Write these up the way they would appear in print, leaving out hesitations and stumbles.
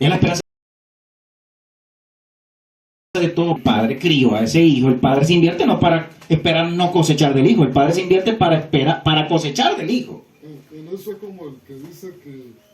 Es la esperanza de todo padre. Crió a ese hijo. El padre se invierte no para esperar no cosechar del hijo. El padre se invierte para cosechar del hijo. En eso es como el que dice que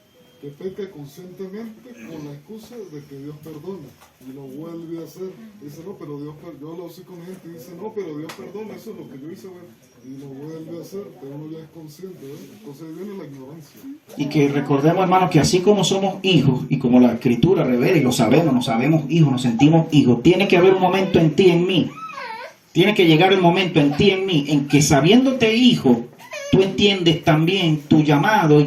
peca conscientemente con la excusa de que Dios perdona y lo vuelve a hacer. Dice, no, pero Dios perdona. Yo lo sé con gente y dice, no, pero Dios perdona, eso es lo que yo hice, bueno, y lo vuelve a hacer, pero uno ya es consciente, ¿ves? Entonces viene la ignorancia. Y que recordemos, hermanos, que así como somos hijos y como la Escritura revela y lo sabemos, nos sabemos hijos, nos sentimos hijos, tiene que haber un momento en ti, en mí. Tiene que llegar el momento en ti, en mí, en que sabiéndote hijo, tú entiendes también tu llamado y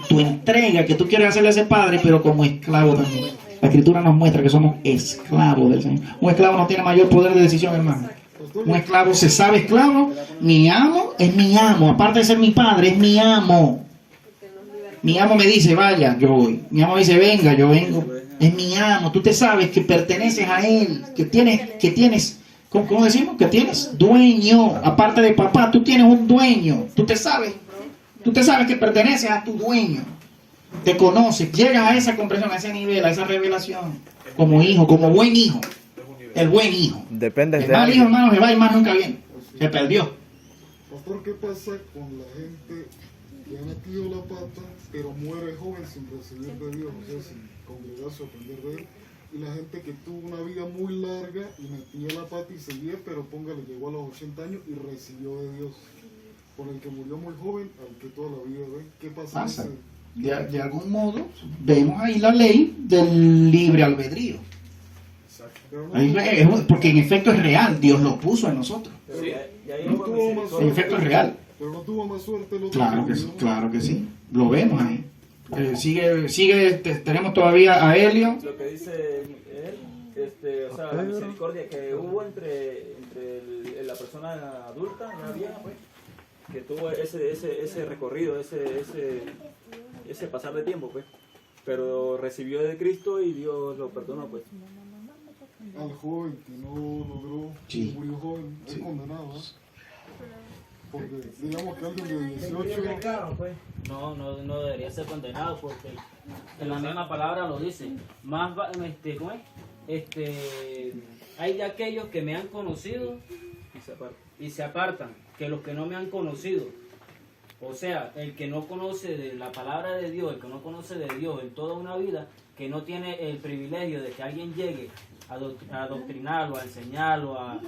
tu entrega que tú quieres hacerle a ese padre, pero como esclavo también. La Escritura nos muestra que somos esclavos del Señor. Un esclavo no tiene mayor poder de decisión, hermano. Un esclavo se sabe esclavo. Mi amo es mi amo. Aparte de ser mi padre, es mi amo. Mi amo me dice, vaya, yo voy. Mi amo dice, venga, yo vengo. Es mi amo. Tú te sabes que perteneces a él, que tienes ¿cómo decimos? Que tienes dueño. Aparte de papá, tú tienes un dueño. Tú te sabes que perteneces a tu dueño. Te conoces, llegas a esa comprensión, a ese nivel, a esa revelación. Como hijo, como buen hijo. El buen hijo. Depende el mal hijo, hermano, se va y más nunca viene. Se perdió. Pastor, ¿qué pasa con la gente que ha metido la pata, pero muere joven sin recibir de Dios? O sea, sin congregarse o aprender de él. Y la gente que tuvo una vida muy larga y metía la pata y seguía, pero póngale, llegó a los 80 años y recibió de Dios. Por el que murió muy joven, al que toda la vida ve. ¿Qué pasa? De algún modo, vemos ahí la ley del libre albedrío. Porque en efecto es real, Dios lo puso en nosotros. Sí, en efecto es real. Pero no tuvo más suerte el otro. Claro que sí. Lo vemos ahí. Sigue, tenemos todavía a Helio. Lo que dice él, o sea, la misericordia que hubo entre la persona adulta, una vieja, pues, que tuvo ese recorrido, ese pasar de tiempo, pues, pero recibió de Cristo y Dios lo perdonó, pues. Al joven que no logró, sí. Murió joven, es condenado, ¿eh? Porque digamos que alguien de 18 no debería ser condenado, porque en la misma palabra lo dice. Más ¿cómo es? Hay de aquellos que me han conocido y se apartan, que los que no me han conocido. O sea, el que no conoce de la palabra de Dios, el que no conoce de Dios en toda una vida, que no tiene el privilegio de que alguien llegue a adoctrinarlo, a enseñarlo, a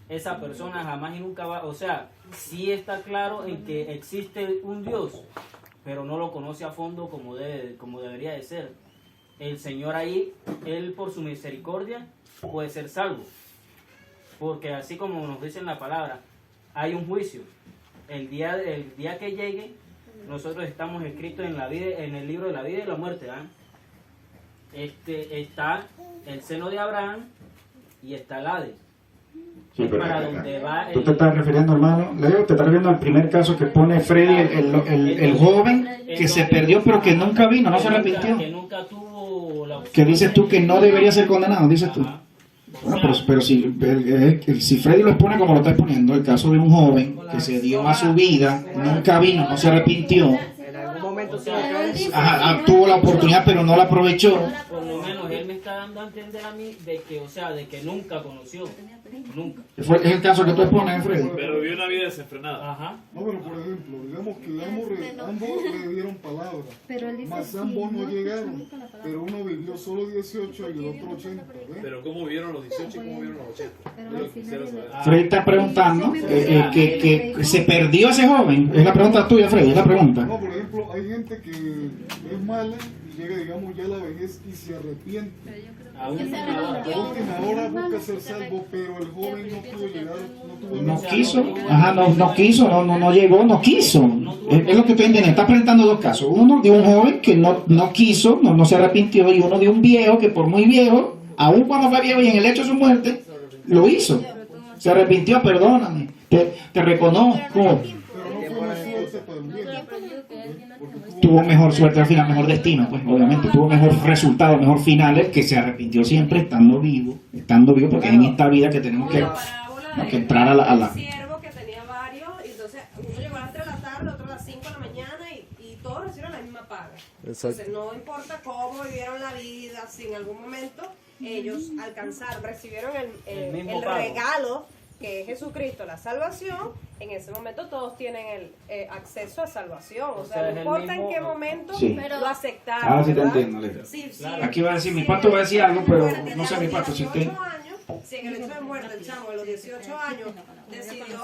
esa persona jamás y nunca va, o sea, sí está claro en que existe un Dios, pero no lo conoce a fondo como debería de ser. El Señor ahí, Él por su misericordia puede ser salvo, porque así como nos dice en la palabra, hay un juicio. El día que llegue, nosotros estamos escritos en el libro de la vida y la muerte, ¿eh? Está el seno de Abraham y está el Hades. Sí, pero, para donde va ¿tú te estás refiriendo, hermano? Leo, te estás refiriendo al primer caso que pone Freddy, el joven que se perdió pero que nunca vino, no se arrepintió. Que nunca tuvo la opción. Que dices tú que no debería ser condenado, dices tú. Bueno, pero si Freddy lo expone como lo está exponiendo, el caso de un joven que se dio a su vida, nunca vino, no se arrepintió. Tuvo la oportunidad pero no la aprovechó. Por lo menos él me está dando a entender a mí de que nunca conoció, nunca. Es el caso que tú expones, Freddy. Pero vivió una vida desenfrenada. Ajá. No, pero por ejemplo, digamos que ambos le dieron palabra, mas ambos no llegaron, pero uno vivió solo 18 y el otro 80. Pero ¿cómo vivieron los 18 y cómo vivieron los 80? Es lo que quisiera saber. Freddy está preguntando que se perdió ese joven. Es la pregunta tuya, Freddy, es la pregunta. No, por ejemplo, hay gente que es mala y llega, digamos, ya a la vejez y se arrepiente. A última hora busca ser salvo, pero el joven no pudo llegar, no quiso, no llegó, no quiso. Es lo que estoy entendiendo. Está presentando dos casos. Uno de un joven que no quiso, no se arrepintió, y uno de un viejo que por muy viejo, aun cuando fue viejo y en el hecho de su muerte, lo hizo. Se arrepintió, perdóname, te reconozco. Tuvo mejor suerte al final, mejor destino, pues obviamente tuvo mejor resultado, mejor finales, que se arrepintió siempre estando vivo, porque es en esta vida que tenemos que entrar a la... siervo que tenía varios, y entonces uno llegó a las 3 de la tarde, otro a las 5 de la mañana y todos recibieron la misma paga. Entonces, no importa cómo vivieron la vida, si en algún momento ellos alcanzaron, recibieron el regalo que es Jesucristo, la salvación, en ese momento todos tienen el acceso a salvación. O sea, no importa en qué momento lo aceptaron. Ahora sí te ¿verdad? entiendo, Lea. Sí, Aquí va a decir, mi pastor va a decir algo, pero Acuérdate, no sé a mi los pastor, si 18 usted... años, si en el hecho de muerte el chamo de los 18 años decidió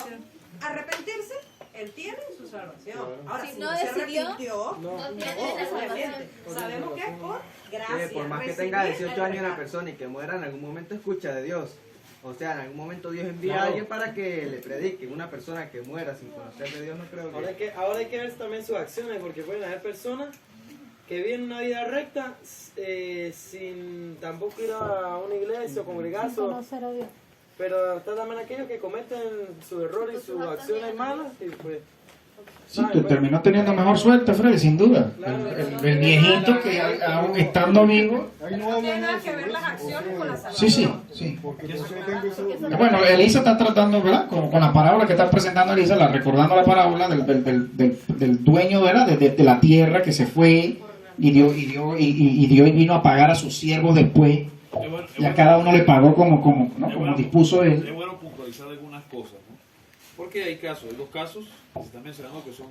arrepentirse, él tiene su salvación. Ahora, si no se arrepintió, obviamente, sabemos que es por gracia. Por más que tenga 18 años la persona y que muera, en algún momento escucha de Dios. O sea, en algún momento Dios envía a alguien para que le predique. Una persona que muera sin conocer de Dios, no creo que... Ahora hay que ver también sus acciones, porque pueden haber personas que viven una vida recta sin tampoco ir a una iglesia o congregarse. Pero está también aquellos que cometen sus errores y sus acciones malas y pues... Sí, tú terminó teniendo mejor suerte, Freddy, sin duda. El viejito que aún estando vivo... No tiene nada que ver las acciones con la salvación. Sí. Bueno, Elisa está tratando, ¿verdad? Con la parábola que está presentando Elisa, recordando la parábola del dueño, ¿verdad? De la tierra que se fue y Dios vino a pagar a sus siervos después. Y a cada uno le pagó como dispuso él. Es bueno puntualizar algunas cosas, ¿no? Porque hay dos casos que se están mencionando que son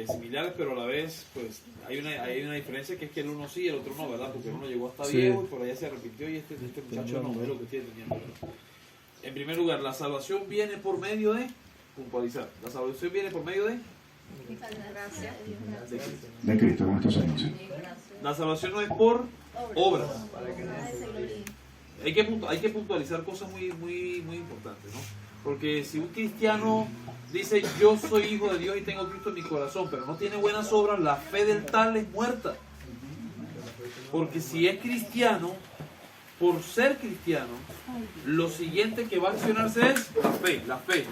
similares, pero a la vez pues hay una diferencia, que es que el uno sí y el otro no, ¿verdad? Porque el uno llegó hasta viejo y por allá se arrepintió y este muchacho no ve lo que tiene teniendo, ¿verdad? En primer lugar, la salvación viene por medio de puntualizar. La salvación viene por medio de de Cristo, con estos años. La salvación no es por obras. Hay que puntualizar cosas muy importantes, ¿no? Porque si un cristiano dice yo soy hijo de Dios y tengo Cristo en mi corazón, pero no tiene buenas obras, la fe del tal es muerta. Porque si es cristiano, por ser cristiano, lo siguiente que va a accionarse es la fe.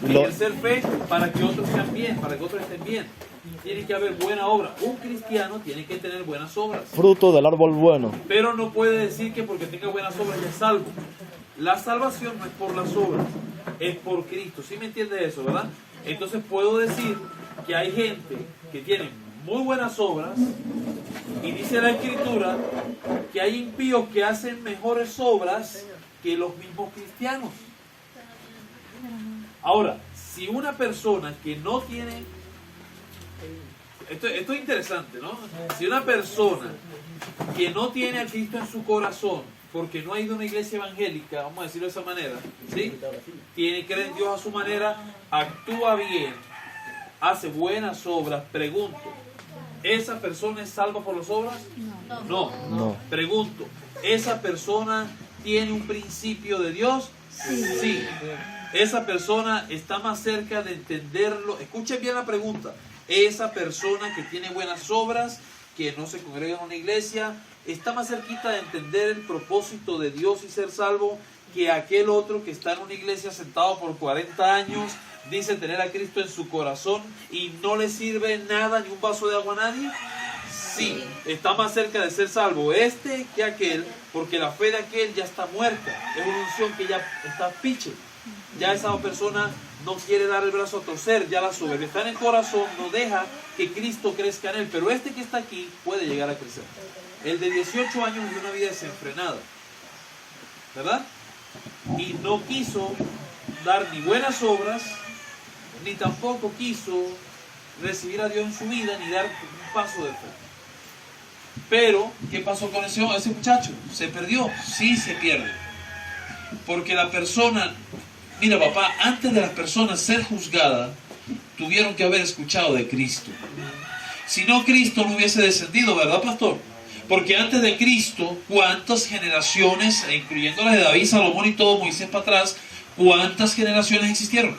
Y el ser fe para que otros sean bien, para que otros estén bien. Tiene que haber buena obra. Un cristiano tiene que tener buenas obras. Fruto del árbol bueno. Pero no puede decir que porque tenga buenas obras ya es salvo. La salvación no es por las obras, es por Cristo. ¿Sí me entiende eso, verdad? Entonces puedo decir que hay gente que tiene muy buenas obras y dice la Escritura que hay impíos que hacen mejores obras que los mismos cristianos. Ahora, si una persona que no tiene... Esto es interesante, ¿no? Si una persona que no tiene a Cristo en su corazón, porque no ha ido a una iglesia evangélica, vamos a decirlo de esa manera, ¿sí? Cree en Dios a su manera, actúa bien, hace buenas obras, pregunto, ¿esa persona es salva por las obras? No. Pregunto, ¿esa persona tiene un principio de Dios? Sí. Esa persona está más cerca de entenderlo. Escuchen bien la pregunta. Esa persona que tiene buenas obras, que no se congrega en una iglesia, está más cerquita de entender el propósito de Dios y ser salvo que aquel otro que está en una iglesia sentado por 40 años, dice tener a Cristo en su corazón y no le sirve nada, ni un vaso de agua a nadie. Sí, está más cerca de ser salvo este que aquel, porque la fe de aquel ya está muerta. Es una unción que ya está piche. Ya esa persona no quiere dar el brazo a torcer, ya la soberbia está en el corazón, no deja que Cristo crezca en él. Pero este que está aquí puede llegar a crecer. El de 18 años vivió una vida desenfrenada, ¿verdad? Y no quiso dar ni buenas obras, ni tampoco quiso recibir a Dios en su vida, ni dar un paso de fe. Pero, ¿qué pasó con ese muchacho? ¿Se perdió? Sí, se pierde. Porque la persona... Mira, papá, antes de las personas ser juzgadas, tuvieron que haber escuchado de Cristo. Si no, Cristo no hubiese descendido, ¿verdad, pastor? Porque antes de Cristo, ¿cuántas generaciones, incluyendo las de David, Salomón y todo, Moisés para atrás, cuántas generaciones existieron?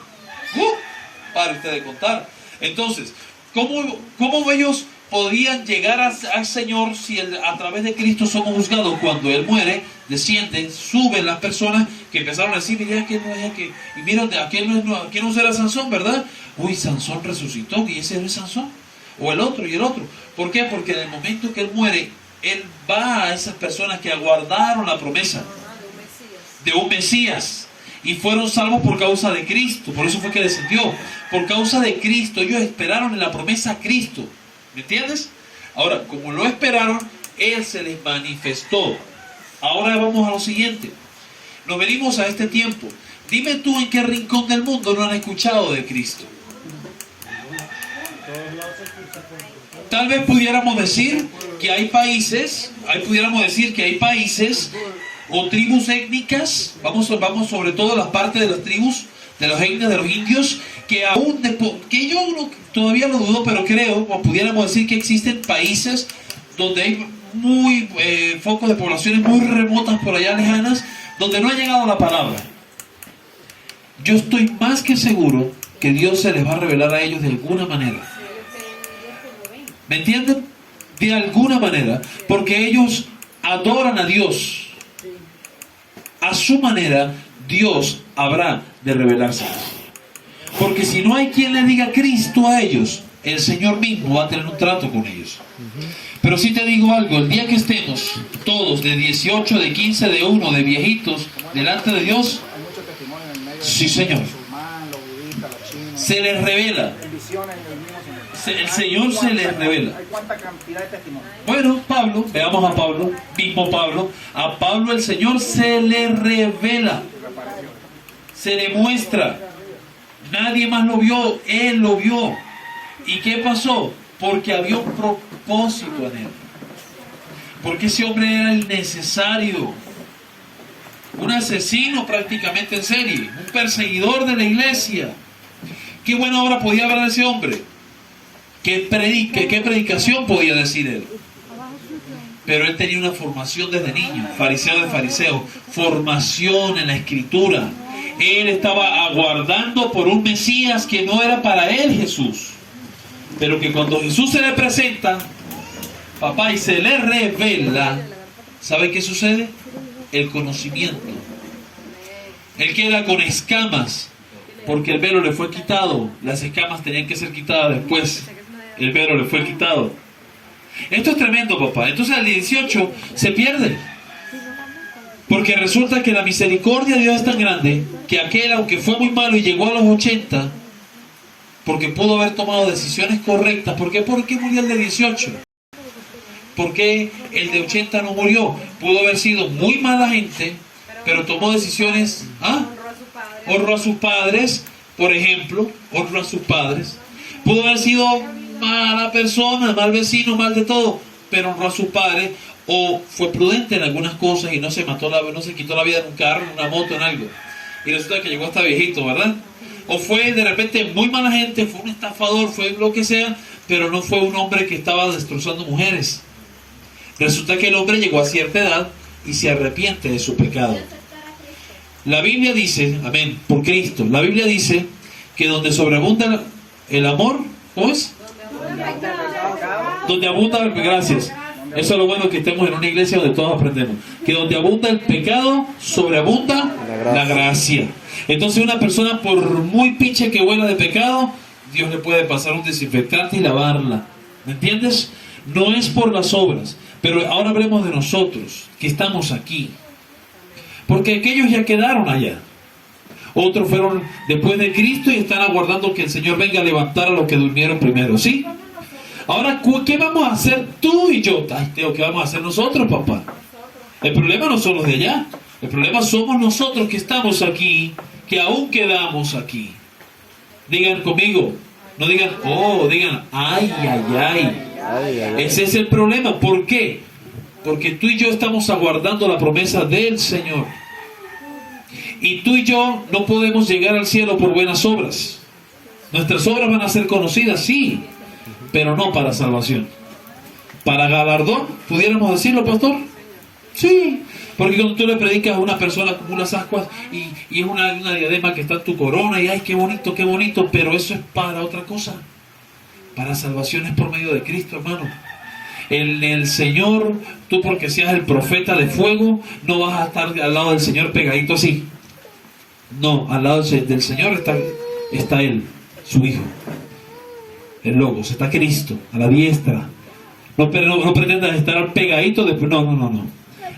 Para usted de contar. Entonces, ¿cómo ellos podían llegar al Señor si a través de Cristo somos juzgados? Cuando Él muere, descienden, suben las personas que empezaron a decir, mira, aquel no es aquel, y mira, aquel no será Sansón, ¿verdad? Uy, Sansón resucitó, y ese no es Sansón, o el otro y el otro. ¿Por qué? Porque en el momento que Él muere, Él va a esas personas que aguardaron la promesa de un Mesías y fueron salvos por causa de Cristo. Por eso fue que descendió, por causa de Cristo. Ellos esperaron en la promesa a Cristo. ¿Me entiendes? Ahora, como lo esperaron, Él se les manifestó. Ahora vamos a lo siguiente. Nos venimos a este tiempo. Dime tú en qué rincón del mundo no han escuchado de Cristo. Tal vez pudiéramos decir que hay países, o tribus étnicas, vamos sobre todo la parte de las tribus, de los etnias, de los indios, que aún, que yo todavía lo dudo, pero creo, o pudiéramos decir que existen países donde hay focos de poblaciones muy remotas por allá lejanas, donde no ha llegado la palabra. Yo estoy más que seguro que Dios se les va a revelar a ellos de alguna manera. ¿Me entienden? De alguna manera, porque ellos adoran a Dios. A su manera, Dios habrá de revelarse. Porque si no hay quien le diga Cristo a ellos, el Señor mismo va a tener un trato con ellos. Pero si te digo algo, el día que estemos todos de 18, de 15, de 1, de viejitos, delante de Dios, sí, Señor, se les revela. El Señor se les revela. Bueno, Pablo, veamos a Pablo, mismo Pablo. A Pablo el Señor se le revela, se le muestra. Nadie más lo vio, Él lo vio. ¿Y qué pasó? Porque había un propósito en Él. Porque ese hombre era el necesario. Un asesino prácticamente en serie, un perseguidor de la iglesia. ¿Qué buena obra podía hablar ese hombre? ¿Qué predicación podía decir él? Pero él tenía una formación desde niño, fariseo de fariseo, formación en la escritura. Él estaba aguardando por un Mesías que no era para él Jesús, pero que cuando Jesús se le presenta, papá, y se le revela, ¿sabe qué sucede? El conocimiento. Él queda con escamas, porque el velo le fue quitado. Las escamas tenían que ser quitadas después. El velo le fue quitado. Esto es tremendo, papá. Entonces al 18 se pierde. Porque resulta que la misericordia de Dios es tan grande que aquel, aunque fue muy malo y llegó a los 80, porque pudo haber tomado decisiones correctas. ¿Por qué? ¿Por qué murió el de 18? ¿Por qué el de 80 no murió? Pudo haber sido muy mala gente, pero tomó decisiones. Honró a sus padres, por ejemplo. Honró a sus padres. Pudo haber sido mala persona, mal vecino, mal de todo, pero honró a sus padres. O fue prudente en algunas cosas y no se quitó la vida en un carro, en una moto, en algo. Y resulta que llegó hasta viejito, ¿verdad? O fue de repente muy mala gente, fue un estafador, fue lo que sea, pero no fue un hombre que estaba destrozando mujeres. Resulta que el hombre llegó a cierta edad y se arrepiente de su pecado. La Biblia dice, amén, por Cristo, la Biblia dice que donde sobreabunda el amor, ¿cómo es? Donde abunda, gracias. Eso es lo bueno, que estemos en una iglesia donde todos aprendemos. Que donde abunda el pecado, sobreabunda la gracia. Entonces una persona, por muy pinche que huela de pecado, Dios le puede pasar un desinfectante y lavarla. ¿Me entiendes? No es por las obras. Pero ahora hablemos de nosotros, que estamos aquí. Porque aquellos ya quedaron allá. Otros fueron después de Cristo y están aguardando que el Señor venga a levantar a los que durmieron primero. ¿Sí? Ahora, ¿qué vamos a hacer tú y yo? Ay, Teo, ¿qué vamos a hacer nosotros, papá? El problema no son los de allá. El problema somos nosotros que estamos aquí, que aún quedamos aquí. Digan conmigo. No digan, oh, digan, ay, ay, ay. Ese es el problema. ¿Por qué? Porque tú y yo estamos aguardando la promesa del Señor. Y tú y yo no podemos llegar al cielo por buenas obras. Nuestras obras van a ser conocidas, sí, pero no para salvación. Para galardón, ¿pudiéramos decirlo, pastor? Sí, porque cuando tú le predicas a una persona como unas ascuas y es una diadema que está en tu corona y ay, qué bonito, pero eso es para otra cosa. Para salvación es por medio de Cristo, hermano. El Señor, tú porque seas el profeta de fuego, no vas a estar al lado del Señor pegadito así. No, al lado del Señor está Él, su Hijo. El Logos, está Cristo, a la diestra. No pretendas estar pegadito después. No.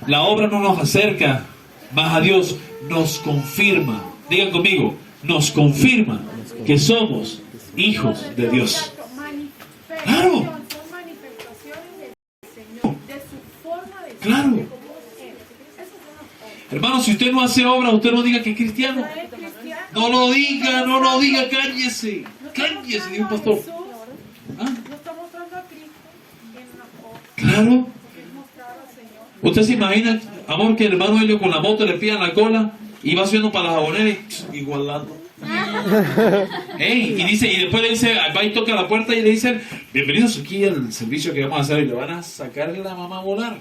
La obra no nos acerca más a Dios, nos confirma. Digan conmigo, nos confirma que somos hijos de Dios. Claro, Claro. Hermano, si usted no hace obra, usted no diga que es cristiano. No lo diga, cállese. Cállese, dijo un pastor. ¿Ah? Claro. Usted se imagina, amor, que el hermano Helio con la moto le pillan la cola y va subiendo para la jabonera y igualando. Y dice, y después le dice, va y toca la puerta y le dicen, bienvenidos aquí al servicio que vamos a hacer, y le van a sacar la mamá a volar.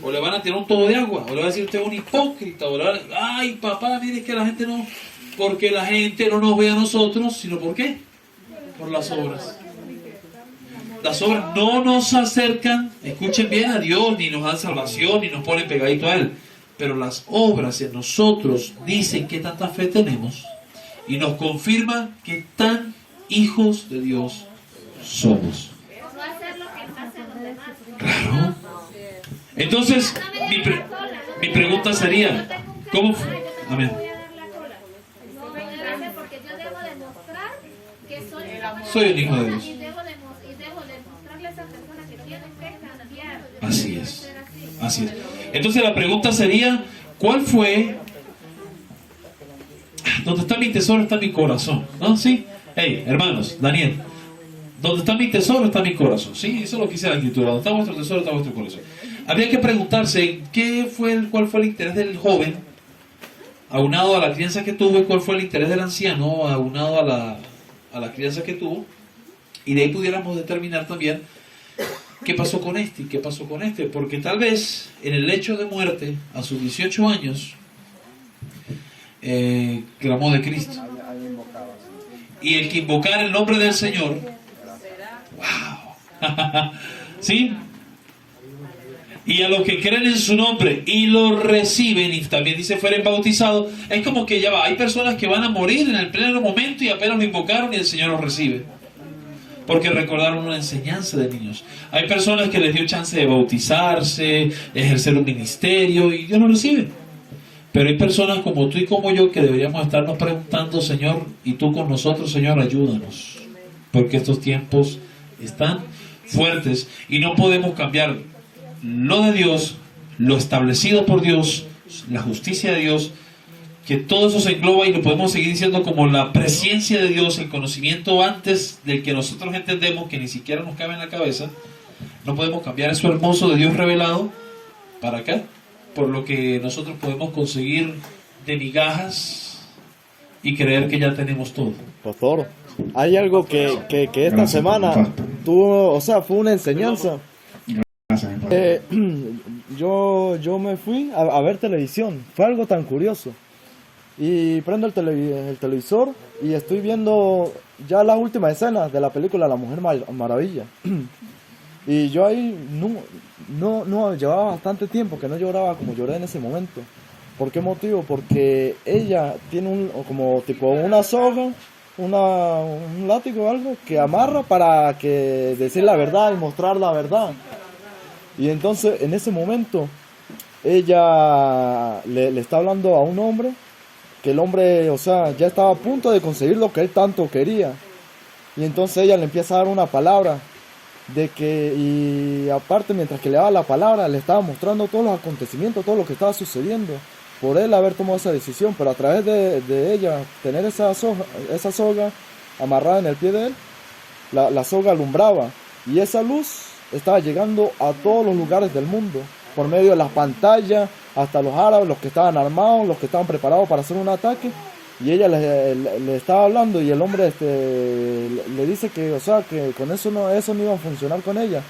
O le van a tirar un tubo de agua, o le van a decir usted es un hipócrita, o le van a, ay papá, mire que la gente no, porque la gente no nos ve a nosotros, sino ¿por qué? Por las obras. Las obras no nos acercan, escuchen bien, a Dios, ni nos dan salvación, ni nos ponen pegadito a Él. Pero las obras en nosotros dicen que tanta fe tenemos y nos confirman que tan hijos de Dios somos. Claro. Entonces, mi pregunta sería, ¿cómo fue? Amén. Soy un hijo de Dios. Así es. Así es. Entonces la pregunta sería, ¿cuál fue? Donde está mi tesoro está mi corazón, ¿no? Sí. Hey, hermanos, Daniel, donde está mi tesoro está mi corazón. Sí, eso es lo que dice la escritura. Donde está vuestro tesoro está vuestro corazón. Habría que preguntarse cuál fue el interés del joven, aunado a la crianza que tuvo, y cuál fue el interés del anciano, aunado a la crianza que tuvo, y de ahí pudiéramos determinar también qué pasó con este y qué pasó con este, porque tal vez en el lecho de muerte, a sus 18 años, clamó de Cristo. Y el que invocara el nombre del Señor, wow, ¿sí? Y a los que creen en su nombre y lo reciben, y también dice fueren bautizados, es como que ya va, hay personas que van a morir en el pleno momento y apenas lo invocaron y el Señor los recibe, porque recordaron una enseñanza de niños. Hay personas que les dio chance de bautizarse, ejercer un ministerio y Dios lo recibe. Pero hay personas como tú y como yo que deberíamos estarnos preguntando, Señor, y tú con nosotros, Señor, ayúdanos, porque estos tiempos están fuertes y no podemos cambiar lo de Dios, lo establecido por Dios, la justicia de Dios, que todo eso se engloba y lo podemos seguir diciendo como la presencia de Dios, el conocimiento antes del que nosotros entendemos, que ni siquiera nos cabe en la cabeza. No podemos cambiar eso hermoso de Dios revelado para acá, por lo que nosotros podemos conseguir de migajas y creer que ya tenemos todo. Pastor, hay algo que esta semana tuvo, o sea, fue una enseñanza. Yo me fui a ver televisión, fue algo tan curioso. Y prendo el televisor y estoy viendo ya las últimas escenas de la película La Mujer Maravilla. Y yo ahí no llevaba bastante tiempo que no lloraba como lloré en ese momento. ¿Por qué motivo? Porque ella tiene como tipo una soga, un látigo o algo que amarra para que decir la verdad y mostrar la verdad. Y entonces en ese momento ella le está hablando a un hombre, que el hombre, o sea, ya estaba a punto de conseguir lo que él tanto quería. Y entonces ella le empieza a dar una palabra y aparte mientras que le daba la palabra le estaba mostrando todos los acontecimientos, todo lo que estaba sucediendo por él haber tomado esa decisión, pero a través de ella tener esa soga amarrada en el pie de él, la soga alumbraba y esa luz estaba llegando a todos los lugares del mundo por medio de las pantallas, hasta los árabes, los que estaban armados, los que estaban preparados para hacer un ataque. Y ella le estaba hablando y el hombre le dice que, o sea, que con eso no iba a funcionar con ella,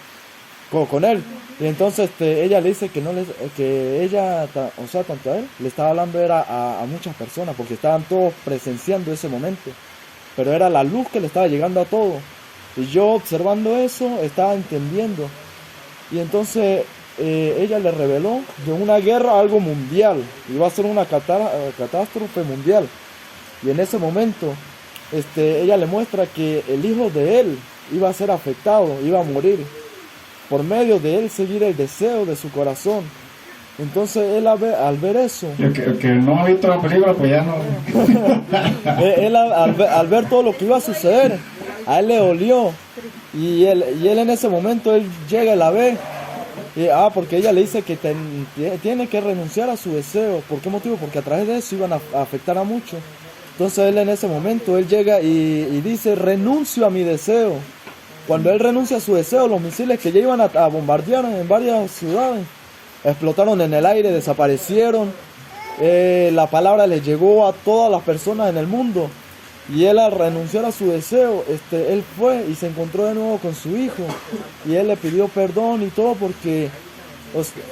con él. Y entonces ella le dice que ella, o sea, tanto a él, le estaba hablando era a muchas personas, porque estaban todos presenciando ese momento. Pero era la luz que le estaba llegando a todos. Y yo observando eso, estaba entendiendo. Y entonces ella le reveló de una guerra algo mundial. Iba a ser una catástrofe mundial. Y en ese momento ella le muestra que el hijo de él iba a ser afectado, iba a morir, por medio de él seguir el deseo de su corazón. Entonces él al ver eso, el que no ha visto la película pues ya no. él al ver todo lo que iba a suceder, a él le dolió. Y él en ese momento él llega y la ve Porque ella le dice que tiene que renunciar a su deseo. ¿Por qué motivo? Porque a través de eso iban a afectar a muchos. Entonces él en ese momento, él llega y dice, renuncio a mi deseo. Cuando él renuncia a su deseo, los misiles que ya iban a bombardear en varias ciudades, explotaron en el aire, desaparecieron. La palabra les llegó a todas las personas en el mundo. Y él, al renunciar a su deseo, él fue y se encontró de nuevo con su hijo. Y él le pidió perdón y todo porque,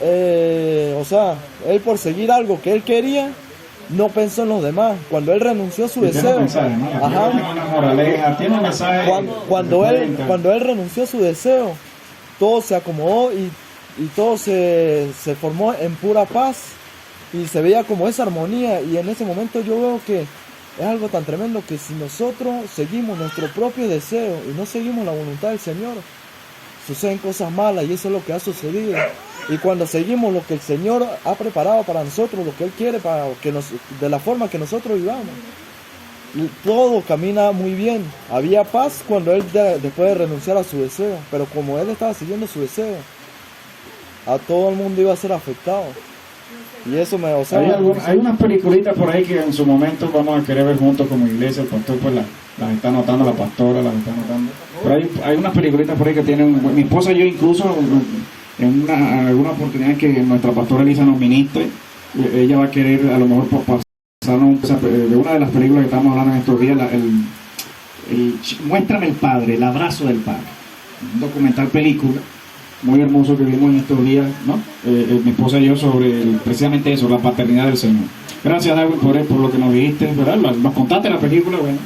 él por seguir algo que él quería, no pensó en los demás. Cuando él renunció a su deseo, cuando él renunció a su deseo, todo se acomodó y todo se formó en pura paz. Y se veía como esa armonía. Y en ese momento yo veo que es algo tan tremendo que si nosotros seguimos nuestro propio deseo y no seguimos la voluntad del Señor, suceden cosas malas, y eso es lo que ha sucedido. Y cuando seguimos lo que el Señor ha preparado para nosotros, lo que Él quiere para que de la forma que nosotros vivamos, todo camina muy bien. Había paz cuando Él después de renunciar a su deseo, pero como Él estaba siguiendo su deseo, a todo el mundo iba a ser afectado. Y eso hay unas peliculitas por ahí que en su momento vamos a querer ver juntos como iglesia. El pastor pues las está notando, la pastora las está notando. Pero hay unas peliculitas por ahí que tienen, mi esposa y yo incluso en alguna oportunidad que nuestra pastora Elisa nos ministre, ella va a querer a lo mejor pasarnos de una de las películas que estamos hablando en estos días, Muéstrame el Padre, El Abrazo del Padre, un documental película muy hermoso que vimos en estos días, ¿no? Mi esposa y yo sobre precisamente eso, la paternidad del Señor. Gracias, Darwin, por lo que nos dijiste, ¿verdad? Nos contaste la película, bueno.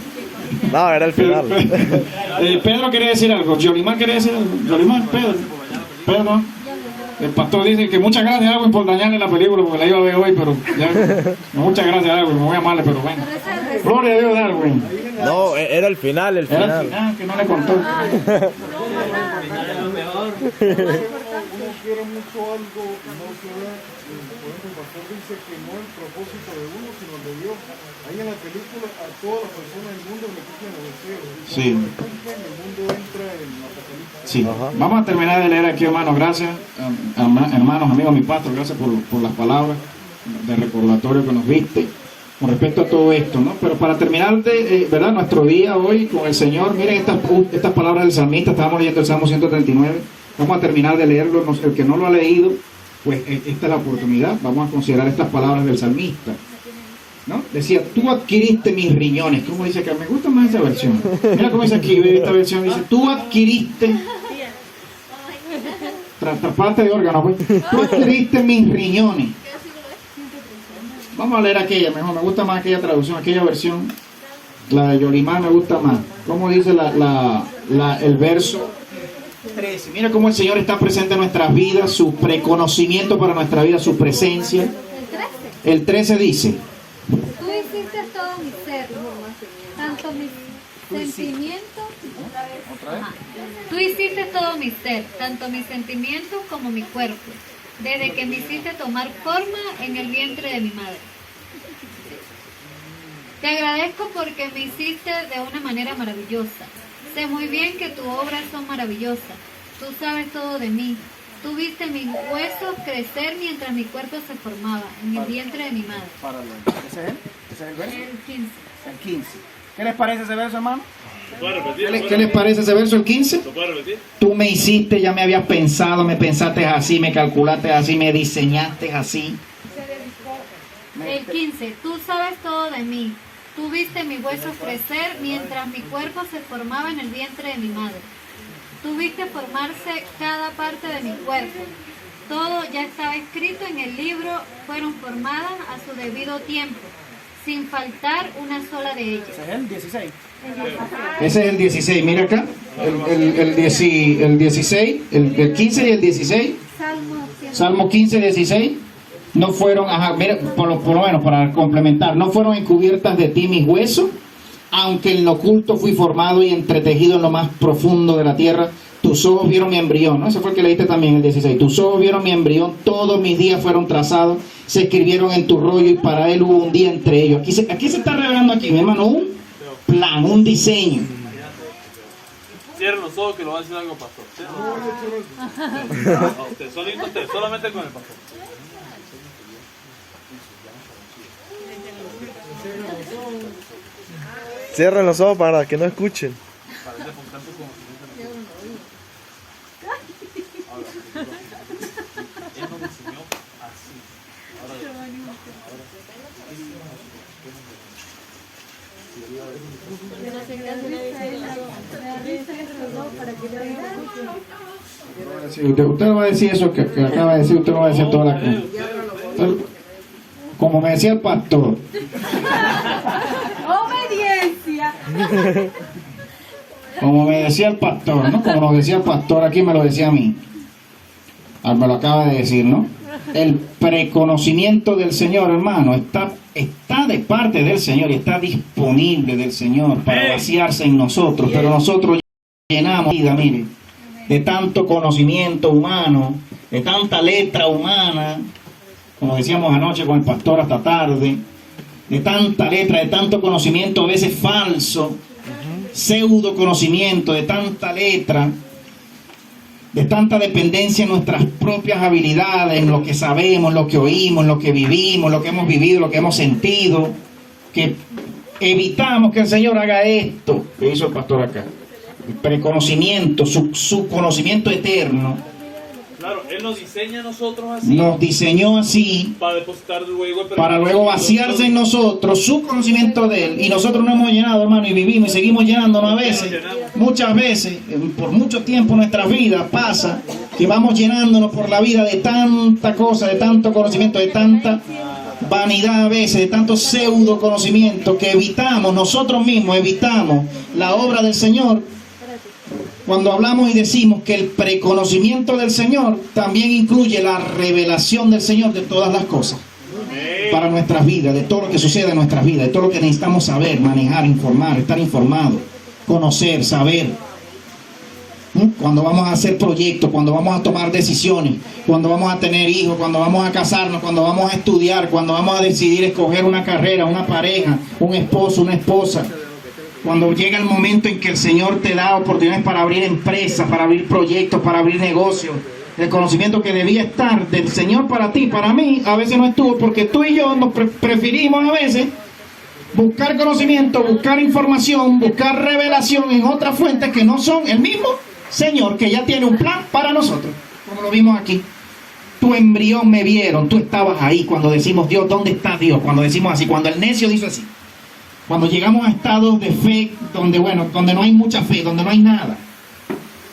No, era el final. Pedro quería decir algo, Yolimar quería decir algo. Yolimar, Pedro. El pastor dice que muchas gracias, Darwin, por dañarle la película, porque la iba a ver hoy, pero ya, muchas gracias, Darwin, me voy a amarle, pero bueno. Gloria a Dios, Darwin. No, era el final. Era el final, que no le contó. Uno quiere mucho algo que no se ve. Por ejemplo, el pastor dice que no es el propósito de uno, sino el de Dios. Ahí en la película a todas las personas del mundo le cumplen los deseos. Sí. El mundo entra en la apocalipsis. Sí. Vamos a terminar de leer aquí, hermanos. Gracias, hermanos, amigos, mi pastor, gracias por las palabras de recordatorio que nos diste con respecto a todo esto, ¿no? Pero para terminar ¿verdad? Nuestro día hoy con el Señor, miren estas palabras del salmista. Estábamos leyendo el Salmo 139. Vamos a terminar de leerlo. El que no lo ha leído, pues esta es la oportunidad. Vamos a considerar estas palabras del salmista, ¿no? Decía, tú adquiriste mis riñones. ¿Cómo dice acá? Me gusta más esa versión. Mira cómo dice aquí, esta versión. Dice, tú adquiriste... Trasplante de órganos, pues. Tú adquiriste mis riñones. Vamos a leer aquella, mejor. Me gusta más aquella traducción, aquella versión. La de Yolimar me gusta más. ¿Cómo dice el verso 13? Mira cómo el Señor está presente en nuestras vidas, su preconocimiento para nuestra vida, su presencia. El 13 dice: Tú hiciste todo mi ser, tanto mis sentimientos. Tú hiciste todo mi ser, tanto mis sentimientos como mi cuerpo, desde que me hiciste tomar forma en el vientre de mi madre. Te agradezco porque me hiciste de una manera maravillosa. Sé muy bien que tus obras son maravillosas. Tú sabes todo de mí. Tú viste mis huesos crecer mientras mi cuerpo se formaba en el vientre de mi madre. ¿Ese es el verso? El 15. El 15. ¿Qué les parece ese verso, hermano? ¿Qué les parece ese verso, el 15? Tú me hiciste, ya me habías pensado, me pensaste así, me calculaste así, me diseñaste así. El 15. Tú sabes todo de mí. Tú viste mis huesos crecer mientras mi cuerpo se formaba en el vientre de mi madre. Tú viste formarse cada parte de mi cuerpo. Todo ya estaba escrito en el libro, fueron formadas a su debido tiempo, sin faltar una sola de ellas. ¿Ese es el 16? Ese es el 16, mira acá, el 16, el 15 y el 16. Salmo 15, 16. No fueron, mira, por lo menos para complementar, no fueron encubiertas de ti mis huesos, aunque en lo oculto fui formado y entretejido en lo más profundo de la tierra. Tus ojos vieron mi embrión, ¿no? Ese fue el que leíste también, el 16. Tus ojos vieron mi embrión, todos mis días fueron trazados, se escribieron en tu rollo y para él hubo un día entre ellos. Aquí se está revelando aquí, mi hermano, un plan, un diseño. Cierren los ojos que lo va a decir algo, pastor. No, usted, solamente con el pastor. Cierren los ojos para que no escuchen. Para depositar su conocimiento en el Él nos enseñó así. Usted no va a decir eso que acaba de decir, usted no va a decir toda la cosa. Como me decía el pastor. Obediencia. Como me decía el pastor, ¿no? Como nos decía el pastor aquí, me lo decía a mí. Me lo acaba de decir, ¿no? El preconocimiento del Señor, hermano, está de parte del Señor y está disponible del Señor para vaciarse en nosotros. Pero nosotros llenamos vida, mire, de tanto conocimiento humano, de tanta letra humana, como decíamos anoche con el pastor hasta tarde, de tanta letra, de tanto conocimiento a veces falso, pseudo conocimiento, de tanta letra, de tanta dependencia en nuestras propias habilidades, en lo que sabemos, en lo que oímos, en lo que vivimos, en lo que hemos vivido, en lo que hemos sentido, que evitamos que el Señor haga esto que hizo el pastor acá. El preconocimiento, su conocimiento eterno. Claro, Él nos diseña a nosotros así. Nos diseñó así para depositar luego para luego vaciarse en nosotros su conocimiento de Él. Y nosotros nos hemos llenado, hermano, y vivimos y seguimos llenándonos a veces. Muchas veces, por mucho tiempo en nuestras vidas pasa que vamos llenándonos por la vida de tanta cosa, de tanto conocimiento, de tanta vanidad a veces, de tanto pseudo conocimiento que evitamos, nosotros mismos evitamos la obra del Señor. Cuando hablamos y decimos que el preconocimiento del Señor también incluye la revelación del Señor de todas las cosas para nuestras vidas, de todo lo que sucede en nuestras vidas, de todo lo que necesitamos saber, manejar, informar, estar informados, conocer, saber. Cuando vamos a hacer proyectos, cuando vamos a tomar decisiones, cuando vamos a tener hijos, cuando vamos a casarnos, cuando vamos a estudiar, cuando vamos a decidir escoger una carrera, una pareja, un esposo, una esposa. Cuando llega el momento en que el Señor te da oportunidades para abrir empresas, para abrir proyectos, para abrir negocios, el conocimiento que debía estar del Señor para ti, para mí, a veces no estuvo, porque tú y yo nos preferimos a veces buscar conocimiento, buscar información, buscar revelación en otras fuentes que no son el mismo Señor, que ya tiene un plan para nosotros, como lo vimos aquí. Tu embrión me vieron, tú estabas ahí cuando decimos Dios, ¿dónde está Dios? Cuando decimos así, cuando el necio dice así. Cuando llegamos a estados de fe, donde no hay mucha fe, donde no hay nada.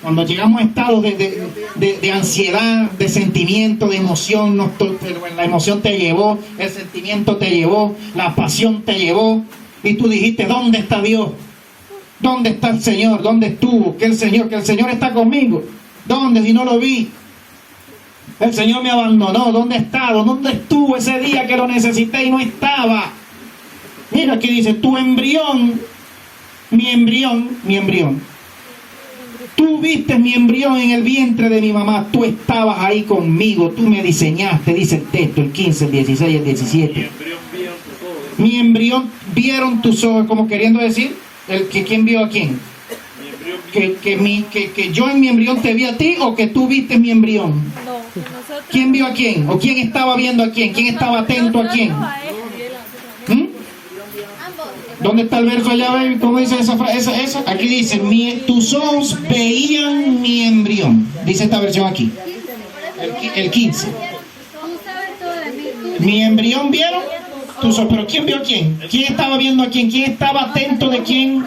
Cuando llegamos a estados de ansiedad, de sentimiento, de emoción, la emoción te llevó, el sentimiento te llevó, la pasión te llevó, y tú dijiste, ¿dónde está Dios? ¿Dónde está el Señor? ¿Dónde estuvo? Que el Señor está conmigo. ¿Dónde? Si no lo vi. El Señor me abandonó. ¿Dónde ha estado? ¿Dónde estuvo ese día que lo necesité y no estaba? Mira, aquí dice, tu embrión, mi embrión. Tú viste mi embrión en el vientre de mi mamá, tú estabas ahí conmigo, tú me diseñaste, dice el texto, el 15, el 16, el 17. Mi embrión vieron tus ojos, como queriendo decir, ¿quién vio a quién? Que yo en mi embrión te vi a ti o que tú viste mi embrión. ¿Quién vio a quién? ¿O quién estaba viendo a quién? ¿Quién estaba atento a quién? ¿Dónde está el verso allá, baby? ¿Cómo dice esa frase? Esa. Aquí dice, tus ojos veían mi embrión. Dice esta versión aquí. El 15. Mi embrión vieron tus ojos. ¿Pero quién vio a quién? ¿Quién estaba viendo a quién? ¿Quién estaba atento de quién?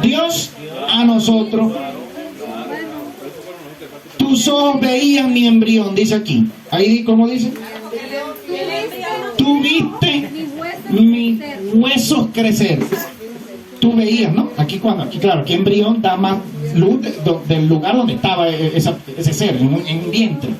Dios a nosotros. Tus ojos veían mi embrión, dice aquí. Ahí, ¿cómo dice? Tú viste mis huesos crecer. Tú veías, ¿no? Aquí claro, aquí embrión da más luz del lugar donde estaba ese ser, en un vientre.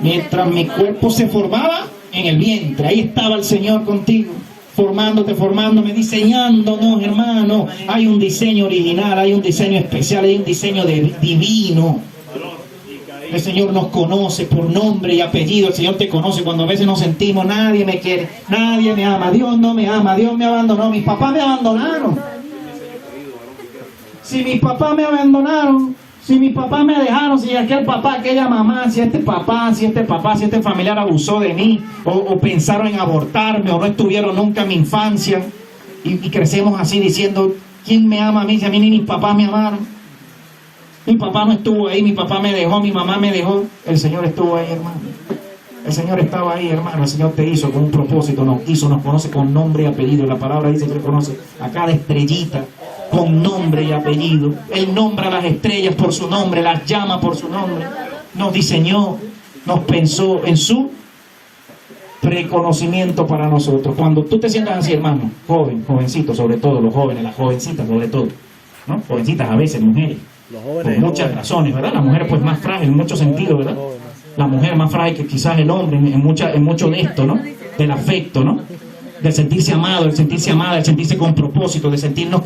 Mientras mi cuerpo se formaba en el vientre, ahí estaba el Señor contigo, formándome, diseñándonos, hermano. Hay un diseño original, hay un diseño especial, hay un diseño divino. El Señor nos conoce por nombre y apellido. El Señor te conoce cuando a veces nos sentimos, nadie me quiere, nadie me ama, Dios no me ama, Dios me abandonó, mis papás me abandonaron. Si mis papás me abandonaron, si mis papás me dejaron, si aquel papá, aquella mamá, si este familiar abusó de mí, o pensaron en abortarme, o no estuvieron nunca en mi infancia, y crecemos así diciendo, ¿quién me ama a mí si a mí ni mis papás me amaron? Mi papá no estuvo ahí, mi papá me dejó, mi mamá me dejó. El Señor estuvo ahí, hermano. El Señor estaba ahí, hermano. El Señor te hizo con un propósito, nos hizo, nos conoce con nombre y apellido. La palabra dice que Él conoce a cada estrellita con nombre y apellido. Él nombra las estrellas por su nombre, las llama por su nombre. Nos diseñó, nos pensó en su reconocimiento para nosotros. Cuando tú te sientas así, hermano, joven, jovencito, sobre todo, los jóvenes, las jovencitas sobre todo, ¿no? Jovencitas a veces, mujeres, por muchas razones, ¿verdad? La mujer pues más frágil en muchos sentidos, ¿verdad? La mujer más frágil que quizás el hombre en mucho de esto, ¿no? Del afecto, ¿no? Del sentirse amado, del sentirse amada, del sentirse con propósito, de sentirnos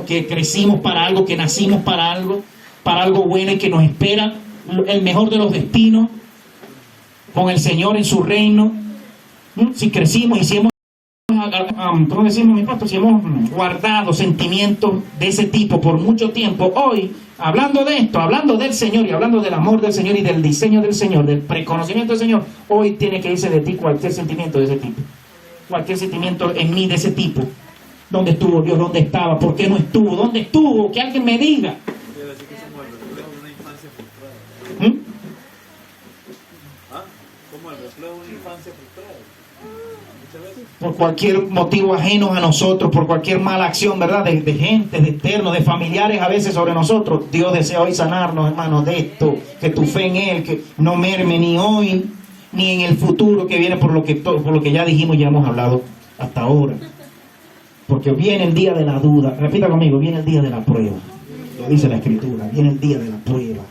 que crecimos para algo, que nacimos para algo bueno y que nos espera el mejor de los destinos con el Señor en su reino. Si crecimos y si hemos, ¿cómo decimos, mi pastor? Si hemos guardado sentimientos de ese tipo por mucho tiempo, hoy, hablando de esto, hablando del Señor y hablando del amor del Señor y del diseño del Señor, del preconocimiento del Señor, hoy tiene que irse de ti cualquier sentimiento de ese tipo. Cualquier sentimiento en mí de ese tipo. ¿Dónde estuvo Dios? ¿Dónde estaba? ¿Por qué no estuvo? ¿Dónde estuvo? Que alguien me diga. Como el reflejo de una infancia frustrada. Por cualquier motivo ajeno a nosotros, por cualquier mala acción, ¿verdad? De gente, de externos, de familiares a veces sobre nosotros. Dios desea hoy sanarnos, hermanos, de esto. Que tu fe en Él, que no merme ni hoy, ni en el futuro que viene por lo que ya dijimos y ya hemos hablado hasta ahora. Porque viene el día de la duda. Repita conmigo, viene el día de la prueba. Lo dice la Escritura, viene el día de la prueba,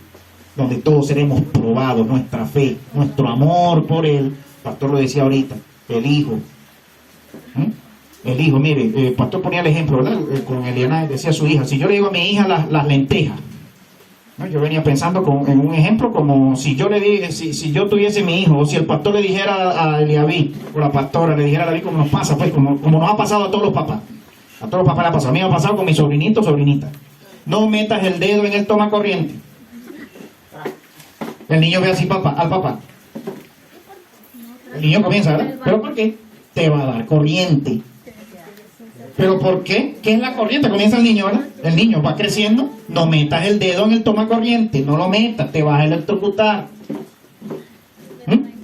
donde todos seremos probados, nuestra fe, nuestro amor por Él. El pastor lo decía ahorita, el Hijo. El Hijo, mire, el pastor ponía el ejemplo, ¿verdad? Con Eliana decía a su hija, si yo le digo a mi hija las lentejas, ¿no? Yo venía pensando en un ejemplo como si yo le dije, si yo tuviese mi hijo, o si el pastor le dijera a Eliabí, o la pastora le dijera a David, como nos pasa, pues, como nos ha pasado a todos los papás. A todos los papás le ha pasado. A mí me ha pasado con mi sobrinito o sobrinita. No metas el dedo en el toma corriente. El niño ve así al papá. El niño comienza, ¿verdad? ¿Pero por qué? Te va a dar corriente. ¿Pero por qué? ¿Qué es la corriente? Comienza el niño, ¿verdad? El niño va creciendo. No metas el dedo en el toma corriente. No lo metas, te vas a electrocutar.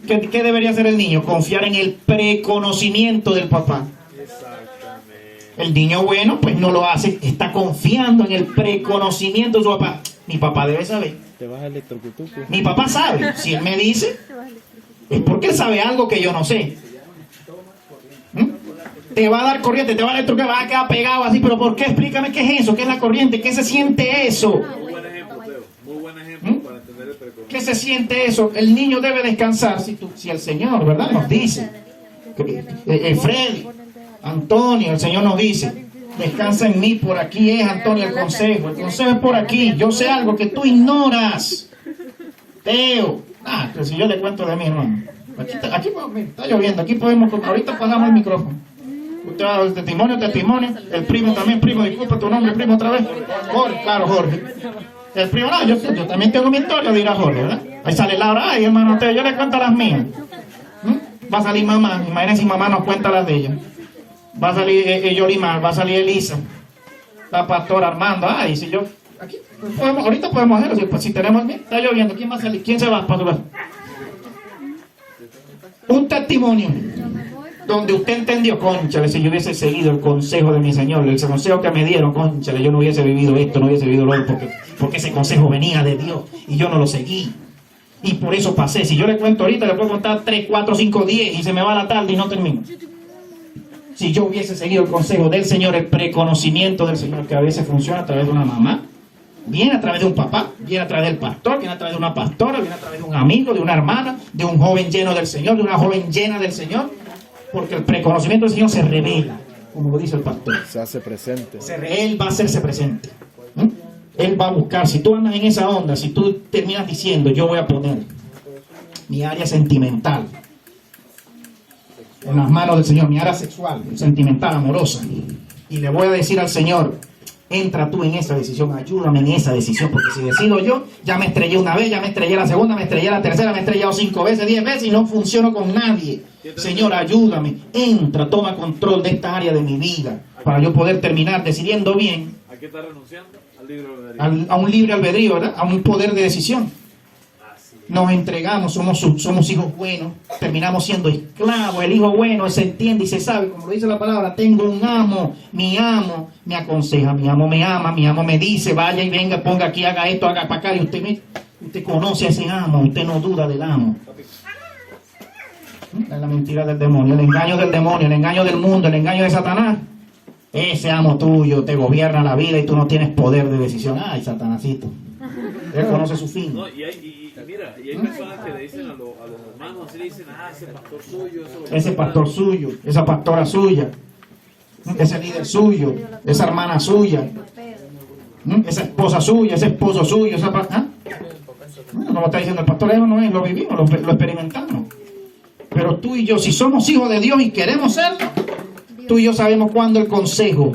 ¿Qué debería hacer el niño? Confiar en el preconocimiento del papá. El niño bueno, pues no lo hace. Está confiando en el preconocimiento de su papá. Mi papá debe saber. Te vas a electrocutar. Mi papá sabe. Si él me dice, es porque él sabe algo que yo no sé. Te va a dar corriente, te va a electrocutar, vas a quedar pegado así. ¿Pero por qué? Explícame qué es eso, qué es la corriente, qué se siente eso. Muy buen ejemplo, Teo. Muy buen ejemplo para entender el preconocimiento. ¿Qué se siente eso? El niño debe descansar. Si el Señor, ¿verdad? Nos dice. Freddy, Antonio, el Señor nos dice, descansa en mí, por aquí es, Antonio, el consejo es por aquí. Yo sé algo que tú ignoras, Teo. Que si yo le cuento de mí, hermano, aquí está lloviendo, aquí podemos, ahorita apagamos el micrófono. Usted va a dar testimonio, el primo también, primo, disculpa tu nombre, primo, otra vez. Jorge, claro, Jorge. El primo, no, yo también tengo mi historia, dirá Jorge, ¿verdad? Ahí sale Laura, ay, hermano, Teo, yo le cuento las mías. Va a salir mamá, imagínense si mamá nos cuenta las de ella. Va a salir Yolimar, va a salir Elisa, la pastora Armando. Ay, si yo, aquí ahorita podemos hacerlo, si tenemos, está lloviendo, ¿quién va a salir? ¿Quién se va, pastor? Un testimonio donde usted entendió, cónchale, si yo hubiese seguido el consejo de mi Señor, el consejo que me dieron, cónchale, yo no hubiese vivido esto, no hubiese vivido lo otro, porque ese consejo venía de Dios y yo no lo seguí. Y por eso pasé. Si yo le cuento ahorita, le puedo contar 3, 4, 5, 10 y se me va la tarde y no termino. Si yo hubiese seguido el consejo del Señor, el preconocimiento del Señor, que a veces funciona a través de una mamá, viene a través de un papá, viene a través del pastor, viene a través de una pastora, viene a través de un amigo, de una hermana, de un joven lleno del Señor, de una joven llena del Señor, porque el preconocimiento del Señor se revela, como lo dice el pastor. Se hace presente. Él va a hacerse presente. Él va a buscar. Si tú andas en esa onda, si tú terminas diciendo, yo voy a poner mi área sentimental en las manos del Señor, mi área sexual, sentimental, amorosa, y le voy a decir al Señor, Entra tú en esa decisión, ayúdame en esa decisión, porque si decido yo, ya me estrellé una vez, ya me estrellé la segunda, me estrellé la tercera, me he estrellado 5 veces, 10 veces y no funciono con nadie. Señor, ayúdame, entra, toma control de esta área de mi vida, para yo poder terminar decidiendo bien. ¿A qué estás renunciando? Al libre albedrío. A un libre albedrío, ¿verdad? A un poder de decisión. Nos entregamos, somos hijos buenos, terminamos siendo esclavos. El hijo bueno se entiende y se sabe, como lo dice la palabra, tengo un amo me aconseja, mi amo me ama, mi amo me dice, vaya y venga, ponga aquí, haga esto, haga para acá, y usted conoce a ese amo, usted no duda del amo. Es la mentira del demonio, el engaño del demonio, el engaño del mundo, el engaño de Satanás. Ese amo tuyo te gobierna la vida y tú no tienes poder de decisión. Ay, Satanásito, él conoce su fin. No, y hay personas que le dicen a los hermanos, así le dicen, ese pastor suyo, ese pastor suyo, esa pastora suya, ese líder suyo, esa hermana suya, esa esposa suya, ese esposo suyo, como está diciendo el pastor, eso no es, lo vivimos, lo experimentamos. Pero tú y yo, si somos hijos de Dios y queremos serlo, tú y yo sabemos cuándo el consejo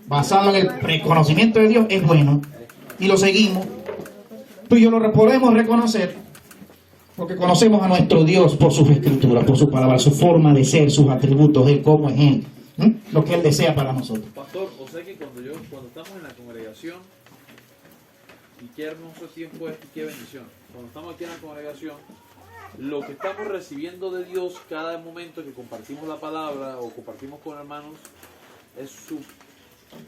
basado en el reconocimiento de Dios es bueno y lo seguimos. Tú y yo lo podemos reconocer porque conocemos a nuestro Dios por sus escrituras, por su palabra, su forma de ser, sus atributos, Él, cómo es Él, lo que Él desea para nosotros. Pastor, o sea que cuando estamos en la congregación, y qué hermoso tiempo es, y qué bendición, cuando estamos aquí en la congregación, lo que estamos recibiendo de Dios cada momento que compartimos la palabra o compartimos con hermanos es su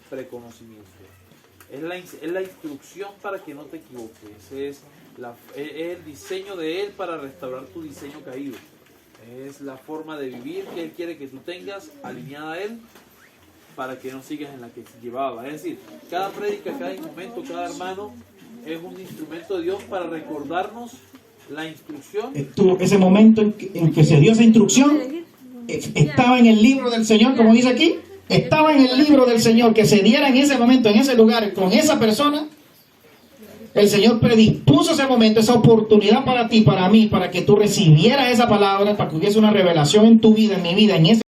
preconocimiento. Es la instrucción para que no te equivoques. Es el diseño de Él para restaurar tu diseño caído. Es la forma de vivir que Él quiere que tú tengas alineada a Él para que no sigas en la que llevaba. Es decir, cada prédica, cada momento, cada hermano es un instrumento de Dios para recordarnos la instrucción. Ese momento en que se dio esa instrucción estaba en el libro del Señor, como dice aquí. Estaba en el libro del Señor, que se diera en ese momento, en ese lugar, con esa persona. El Señor predispuso ese momento, esa oportunidad para ti, para mí, para que tú recibieras esa palabra, para que hubiese una revelación en tu vida, en mi vida, en ese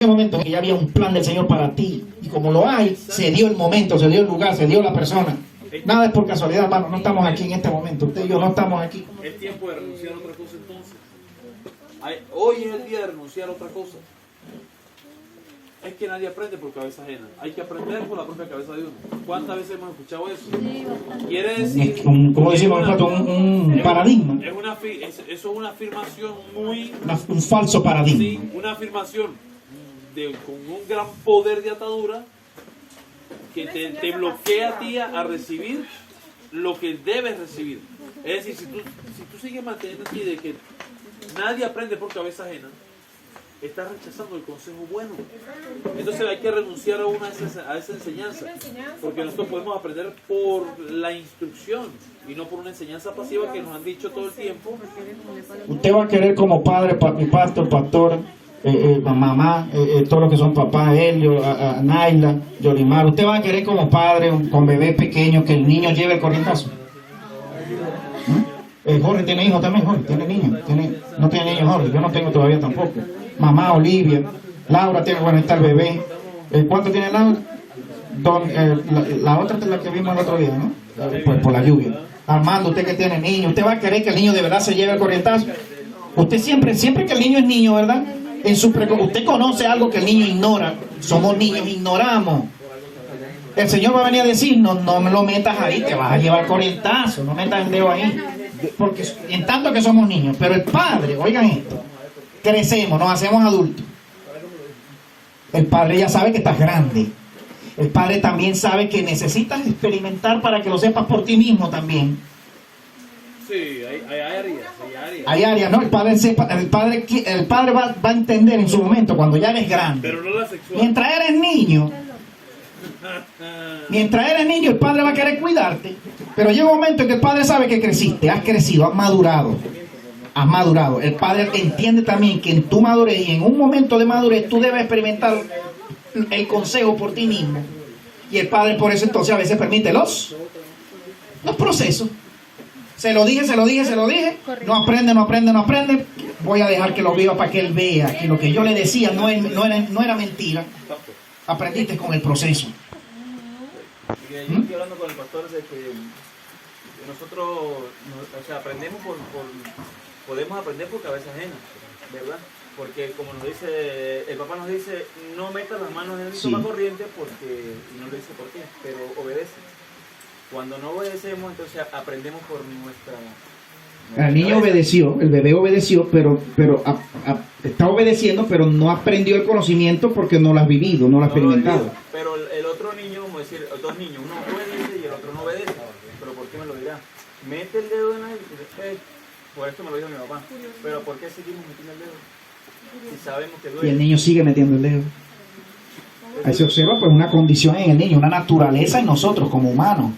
momento en que ya había un plan del Señor para ti. Y como lo hay, se dio el momento, se dio el lugar, se dio la persona. Nada es por casualidad, hermano, no estamos aquí en este momento. Usted y yo no estamos aquí. Es tiempo de renunciar a otra cosa entonces. Hoy es el día de renunciar a otra cosa. Es que nadie aprende por cabeza ajena. Hay que aprender por la propia cabeza de uno. ¿Cuántas veces hemos escuchado eso? Quiere decir... Como decimos, un paradigma. Eso es una afirmación muy... un falso paradigma. Sí, una afirmación con un gran poder de atadura que te bloquea a ti a recibir lo que debes recibir. Es decir, si tú sigues manteniendo aquí de que nadie aprende por cabeza ajena, estás rechazando el consejo bueno. Entonces hay que renunciar a esa enseñanza, porque nosotros podemos aprender por la instrucción y no por una enseñanza pasiva que nos han dicho todo el tiempo. Usted va a querer como padre, mi pastor, mamá, todos los que son papás, Helio, Naila, Yolimar, usted va a querer como padre con bebés pequeños que el niño lleve el corrientazo. Jorge tiene hijos también, Jorge tiene niños, no tiene niños Jorge, yo no tengo todavía tampoco. Mamá Olivia, Laura tiene, bueno, está el bebé. ¿Cuánto tiene Laura? La otra es la que vimos el otro día, ¿no? Pues por la lluvia. Armando, usted que tiene niño, ¿usted va a querer que el niño de verdad se lleve el corrientazo? Usted siempre que el niño es niño, ¿verdad? Usted conoce algo que el niño ignora. Somos niños, ignoramos. El Señor va a venir a decir, no me lo metas ahí, te vas a llevar corrientazo, no metas el dedo ahí. Porque en tanto que somos niños, pero el Padre, oigan esto, crecemos, nos hacemos adultos. El Padre ya sabe que estás grande. El Padre también sabe que necesitas experimentar para que lo sepas por ti mismo también. Sí, hay áreas. Hay áreas, ¿no? El Padre va a entender en su momento cuando ya eres grande. Pero no la sexual. Mientras eres niño, el Padre va a querer cuidarte. Pero llega un momento en que el Padre sabe que creciste, has crecido, has madurado. El Padre entiende también que en tu madurez y en un momento de madurez tú debes experimentar el consejo por ti mismo. Y el Padre por eso entonces a veces permite los procesos. Se lo dije. No aprende. Voy a dejar que lo viva para que él vea que lo que yo le decía no era mentira. Aprendiste con el proceso. Porque yo estoy hablando con el pastor de que nosotros, o sea, aprendemos podemos aprender por cabeza ajena, ¿verdad? Porque como nos dice, el papá nos dice, no metas las manos en el toma corriente porque, y no le dice por qué, pero obedece. Cuando no obedecemos, entonces aprendemos por nuestra... El niño obedeció, el bebé obedeció, pero está obedeciendo, pero no aprendió el conocimiento porque no lo has vivido, no lo has experimentado. Pero el otro niño, como decir, dos niños, uno obedece y el otro no obedece. ¿Pero por qué me lo dirá? Mete el dedo en el... por esto me lo dijo mi papá. Pero ¿por qué seguimos metiendo el dedo? Si sabemos que duele. Y el niño sigue metiendo el dedo. Ahí se observa pues una condición en el niño, una naturaleza en nosotros como humanos.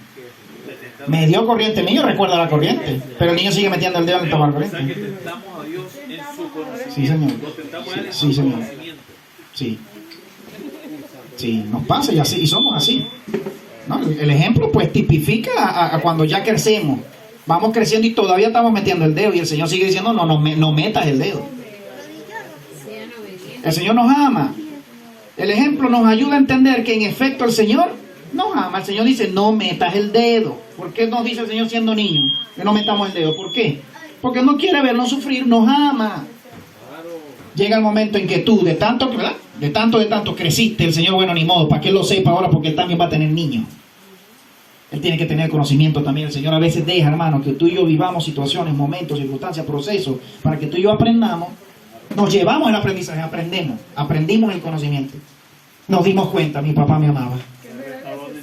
Me dio corriente, el niño recuerda la corriente, pero el niño sigue metiendo el dedo en el tomar corriente. O sea que tentamos a Dios en su conocimiento. Sí, señor. Lo tentamos a él en Sí, su señor. conocimiento. Sí. Sí, nos pasa y así, y somos así. ¿No? El ejemplo pues tipifica a cuando ya crecemos. Vamos creciendo y todavía estamos metiendo el dedo y el Señor sigue diciendo no metas el dedo. El Señor nos ama. El ejemplo nos ayuda a entender que en efecto el Señor nos ama. El Señor dice no metas el dedo. ¿Por qué nos dice el Señor siendo niño que no metamos el dedo? ¿Por qué? Porque no quiere vernos sufrir, nos ama. Llega el momento en que tú, de tanto creciste, el Señor, bueno, ni modo, para que él lo sepa ahora, porque él también va a tener niños. Él tiene que tener conocimiento también. El Señor a veces deja, hermano, que tú y yo vivamos situaciones, momentos, circunstancias, procesos, para que tú y yo aprendamos. Nos llevamos el aprendizaje, aprendimos el conocimiento. Nos dimos cuenta, mi papá me amaba.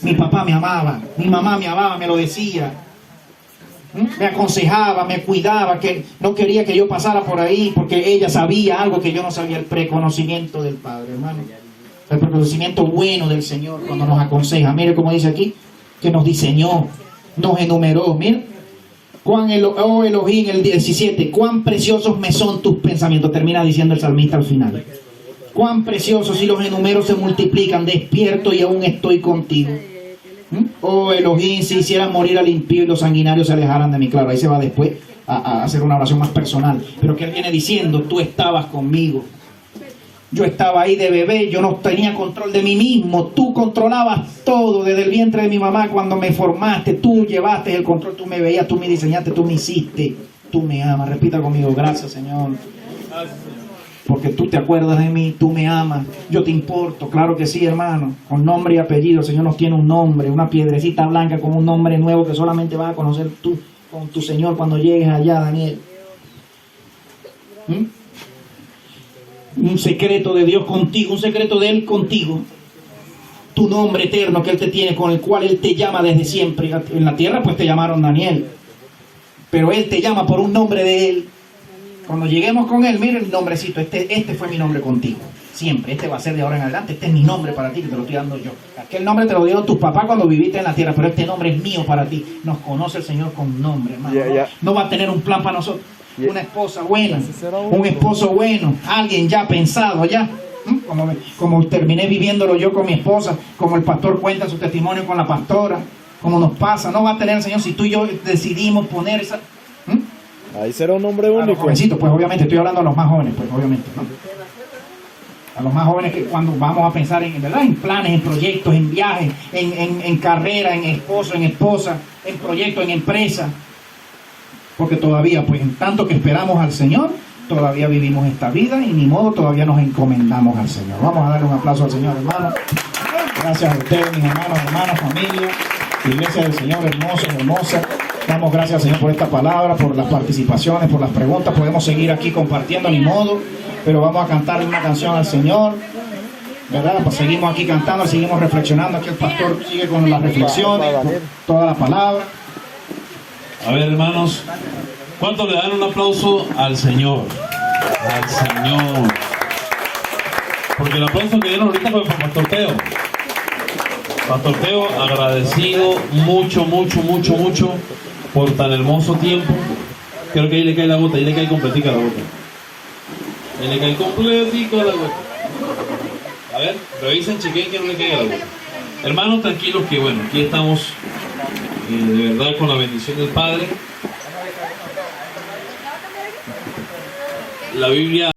Mi papá me amaba, mi mamá me amaba, me lo decía. Me aconsejaba, me cuidaba, que no quería que yo pasara por ahí porque ella sabía algo que yo no sabía, el preconocimiento del Padre, hermano. El preconocimiento bueno del Señor cuando nos aconseja. Mire cómo dice aquí, que nos diseñó, nos enumeró. Mire, oh Elohim, el 17, cuán preciosos me son tus pensamientos, termina diciendo el salmista al final. Cuán preciosos, si los enumero se multiplican, despierto y aún estoy contigo. Oh Elohim, si hicieran morir al impío y los sanguinarios se alejaran de mí. Claro, ahí se va después a hacer una oración más personal. Pero que él viene diciendo, tú estabas conmigo. Yo estaba ahí de bebé, yo no tenía control de mí mismo. Tú controlabas todo desde el vientre de mi mamá cuando me formaste. Tú llevaste el control, tú me veías, tú me diseñaste, tú me hiciste. Tú me amas. Repita conmigo, gracias Señor. Porque tú te acuerdas de mí, tú me amas, yo te importo, claro que sí, hermano, con nombre y apellido. El Señor nos tiene un nombre, una piedrecita blanca con un nombre nuevo que solamente vas a conocer tú con tu Señor cuando llegues allá, Daniel. Un secreto de Dios contigo, un secreto de Él contigo. Tu nombre eterno que Él te tiene, con el cual Él te llama desde siempre. En la tierra pues te llamaron Daniel, pero Él te llama por un nombre de Él. Cuando lleguemos con Él, mire el nombrecito, este fue mi nombre contigo, siempre, este va a ser de ahora en adelante, este es mi nombre para ti, que te lo estoy dando yo. Aquel nombre te lo dieron tus papás cuando viviste en la tierra, pero este nombre es mío para ti. Nos conoce el Señor con nombre, hermano. No va a tener un plan para nosotros. Una esposa buena, un esposo bueno, alguien ya pensado, ya. Como terminé viviéndolo yo con mi esposa, como el pastor cuenta su testimonio con la pastora, como nos pasa, no va a tener el Señor si tú y yo decidimos poner esa... Ahí será un hombre único. A los jovencitos, pues obviamente, estoy hablando a los más jóvenes, pues obviamente, ¿no? A los más jóvenes que cuando vamos a pensar ¿verdad? En planes, en proyectos, en viajes, en carrera, en esposo, en esposa, en proyectos, en empresa. Porque todavía, pues en tanto que esperamos al Señor, todavía vivimos esta vida y ni modo, todavía nos encomendamos al Señor. Vamos a darle un aplauso al Señor, hermano. Gracias a ustedes, mis hermanos, hermanas, familia, iglesia del Señor, hermosa, hermosa. Damos gracias al Señor por esta palabra, por las participaciones, por las preguntas. Podemos seguir aquí compartiendo, ni modo, pero vamos a cantarle una canción al Señor, ¿verdad? Pues seguimos aquí cantando, seguimos reflexionando. Aquí el pastor sigue con las reflexiones, toda la palabra. A ver, hermanos, ¿cuánto le dan un aplauso al Señor? Al Señor. Porque el aplauso que dieron ahorita fue por Pastor Teo. Pastor Teo, agradecido mucho por tan hermoso tiempo. Creo que ahí le cae la gota, ahí le cae completica la gota. Ahí le cae completica la gota. A ver, revisen, chequen que no le caiga la gota. Hermanos, tranquilos que bueno, aquí estamos de verdad con la bendición del Padre. La Biblia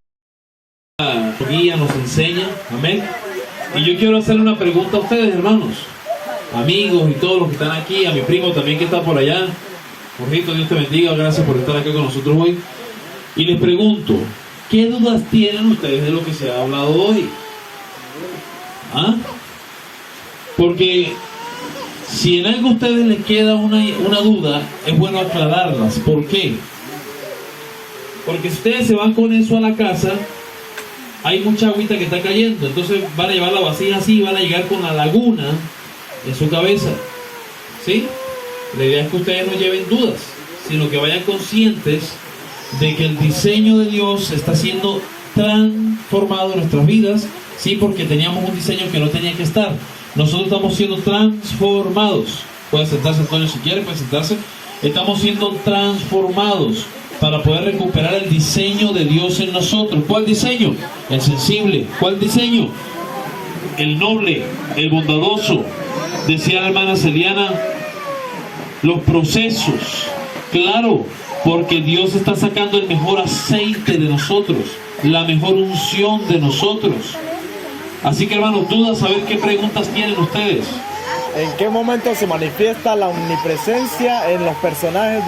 nos guía, nos enseña, amén. Y yo quiero hacerle una pregunta a ustedes, hermanos. amigos y todos los que están aquí, a mi primo también que está por allá. Jorgito, Dios te bendiga, gracias por estar acá con nosotros hoy. Y les pregunto, ¿qué dudas tienen ustedes de lo que se ha hablado hoy? ¿Ah? Porque si en algo a ustedes les queda una duda, es bueno aclararlas. ¿Por qué? Porque si ustedes se van con eso a la casa, hay mucha agüita que está cayendo, entonces van a llevar la vasija así y van a llegar con la laguna en su cabeza. ¿Sí? La idea es que ustedes no lleven dudas, sino que vayan conscientes de que el diseño de Dios está siendo transformado en nuestras vidas, sí, porque teníamos un diseño que no tenía que estar. Nosotros estamos siendo transformados. Puede sentarse, Antonio, si quiere, puede sentarse. Estamos siendo transformados para poder recuperar el diseño de Dios en nosotros. ¿Cuál diseño? El sensible. ¿Cuál diseño? El noble, el bondadoso. Decía la hermana Celiana, los procesos. Claro, porque Dios está sacando el mejor aceite de nosotros, la mejor unción de nosotros. Así que, hermanos, dudas, a ver qué preguntas tienen ustedes. ¿En qué momento se manifiesta la omnipresencia en los personajes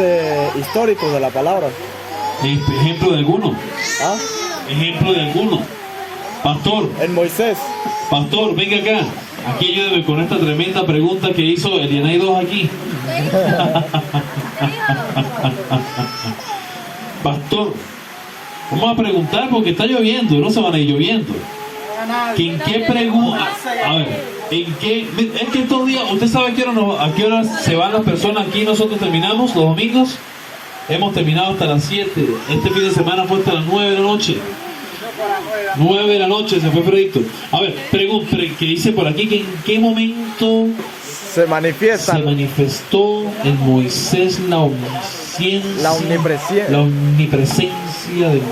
históricos de la palabra? Ejemplo de alguno. ¿Ah? Ejemplo de alguno. Pastor. En Moisés. Pastor, venga acá. Aquí ayúdeme con esta tremenda pregunta que hizo Elianay 2 aquí. Pastor, vamos a preguntar porque está lloviendo y no se van a ir lloviendo. ¿En qué pregunta? A ver, ¿en qué? Es que estos días, ¿usted sabe a qué hora se van las personas aquí? Nosotros terminamos los domingos. Hemos terminado hasta las 7. Este fin de semana fue hasta las 9 de la noche. 9 de la noche se fue Fredito. A ver, pregunta que dice por aquí que en qué momento se manifestó en Moisés la omnipresencia de Dios.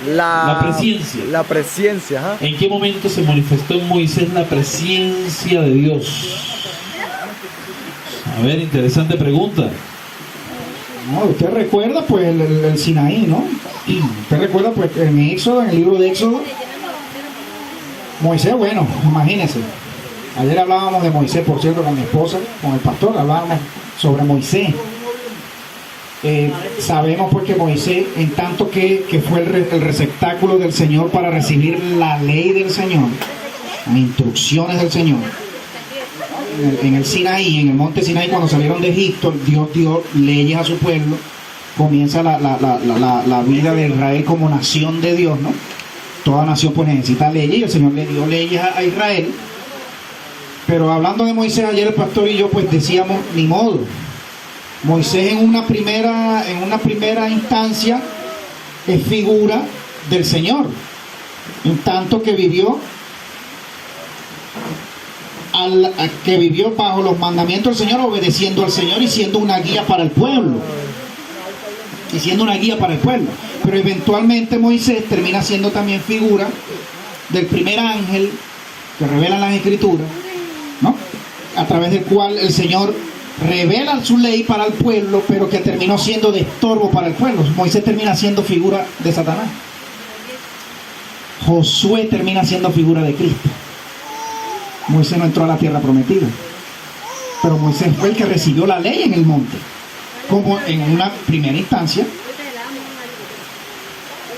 La presencia. La presencia, ajá. ¿En qué momento se manifestó en Moisés la presencia de Dios? A ver, interesante pregunta. No, usted recuerda pues el Sinaí, ¿no? Usted recuerda pues en Éxodo, en el libro de Éxodo, Moisés, bueno, imagínense. Ayer hablábamos de Moisés, por cierto, con mi esposa, con el pastor, hablábamos sobre Moisés. Sabemos pues que Moisés, en tanto que fue el receptáculo del Señor para recibir la ley del Señor, las instrucciones del Señor, en el Sinaí, en el monte Sinaí, cuando salieron de Egipto, Dios dio leyes a su pueblo. Comienza la vida de Israel como nación de Dios, ¿no? Toda nación pues necesita leyes y el Señor le dio leyes a Israel. Pero hablando de Moisés, ayer el pastor y yo pues decíamos, ni modo. Moisés en una primera instancia es figura del Señor, en tanto que vivió bajo los mandamientos del Señor, obedeciendo al Señor y siendo una guía para el pueblo. Pero eventualmente Moisés termina siendo también figura del primer ángel que revelan las Escrituras, ¿no? A través del cual el Señor revela su ley para el pueblo, pero que terminó siendo de estorbo para el pueblo. Moisés termina siendo figura de Satanás. Josué termina siendo figura de Cristo. Moisés no entró a la tierra prometida, pero Moisés fue el que recibió la ley en el monte, como en una primera instancia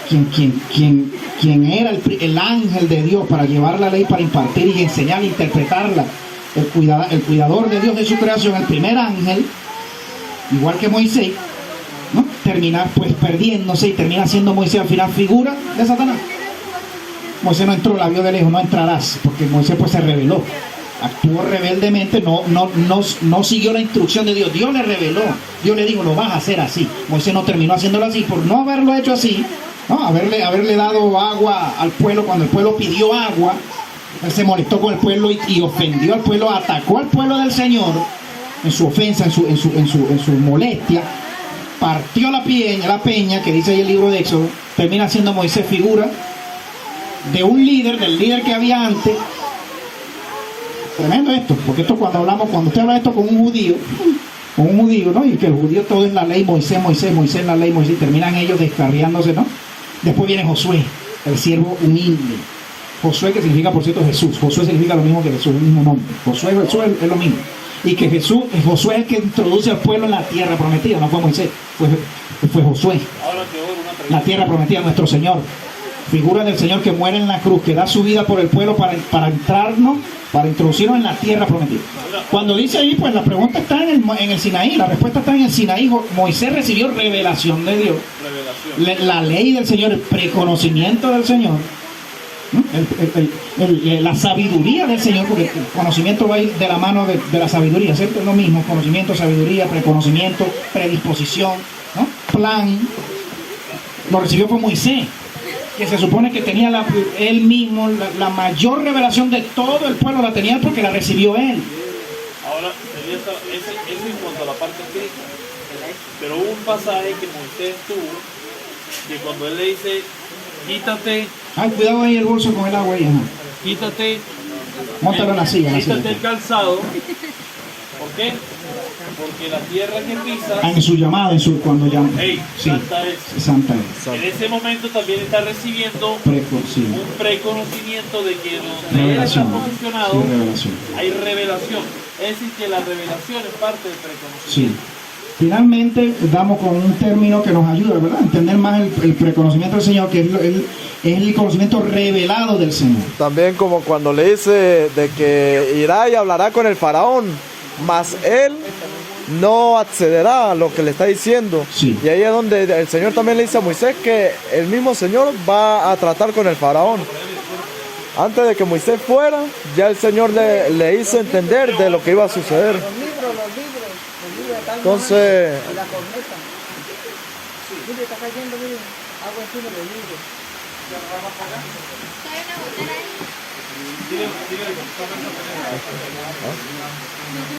quien era el ángel de Dios para llevar la ley, para impartir y enseñar e interpretarla, el cuidador de Dios de su creación, el primer ángel, igual que Moisés, ¿no? Termina pues perdiéndose y termina siendo Moisés al final figura de Satanás. Moisés no entró, la vio de lejos, no entrarás, porque Moisés pues se rebeló, actuó rebeldemente, no siguió la instrucción de Dios. Dios le reveló, Dios le dijo, lo vas a hacer así. Moisés no terminó haciéndolo así, por no haberlo hecho así, ¿no? Haberle dado agua al pueblo. Cuando el pueblo pidió agua, él se molestó con el pueblo y ofendió al pueblo, atacó al pueblo del Señor en su ofensa, en su molestia, partió la peña que dice ahí el libro de Éxodo. Termina siendo Moisés figura de un líder, del líder que había antes. Tremendo esto, porque esto cuando usted habla esto con un judío, ¿no? Y que el judío todo es la ley, Moisés, la ley, Moisés, terminan ellos descarriándose, ¿no? Después viene Josué, el siervo humilde, Josué, que significa, por cierto, Jesús. Josué significa lo mismo que Jesús, el mismo nombre. Josué es lo mismo. Y que Josué es el que introduce al pueblo en la tierra prometida, no fue Moisés, fue Josué. La tierra prometida, nuestro Señor. Figura del Señor que muere en la cruz, que da su vida por el pueblo para entrarnos, para introducirnos en la tierra prometida. Cuando dice ahí, pues la pregunta está en el Sinaí, la respuesta está en el Sinaí. Moisés recibió revelación de Dios. La ley del Señor, el preconocimiento del Señor. La sabiduría del Señor, porque el conocimiento va a ir de la mano de la sabiduría, ¿cierto? Es lo mismo, conocimiento, sabiduría, preconocimiento, predisposición, ¿no? Plan. Lo recibió por Moisés, que se supone que tenía él mismo la mayor revelación de todo el pueblo, la tenía porque la recibió él. Ahora, eso en cuanto a la parte escrita. Pero hubo un pasaje que Moisés tuvo, que cuando él le dice, quítate. Ay, cuidado ahí el bolso con el agua ahí, ajá. Quítate. Móntalo en la silla. Quítate el calzado. ¿Por qué? Porque la tierra que pisas. En su llamada, cuando llama. Sí, santa es. Santa es. En ese momento también está recibiendo un preconocimiento de que donde él está posicionado, sí, revelación. Hay revelación. Es decir, que la revelación es parte del preconocimiento. Sí. Finalmente damos con un término que nos ayuda, ¿verdad?, a entender más el preconocimiento del Señor, que es el conocimiento revelado del Señor. También como cuando le dice de que irá y hablará con el faraón, mas él no accederá a lo que le está diciendo. Sí. Y ahí es donde el Señor también le dice a Moisés que el mismo Señor va a tratar con el faraón. Antes de que Moisés fuera, ya el Señor le hizo entender de lo que iba a suceder. Entonces, La corneta. Mire, está cayendo, mire, agua encima del libro. Hay una botella ahí.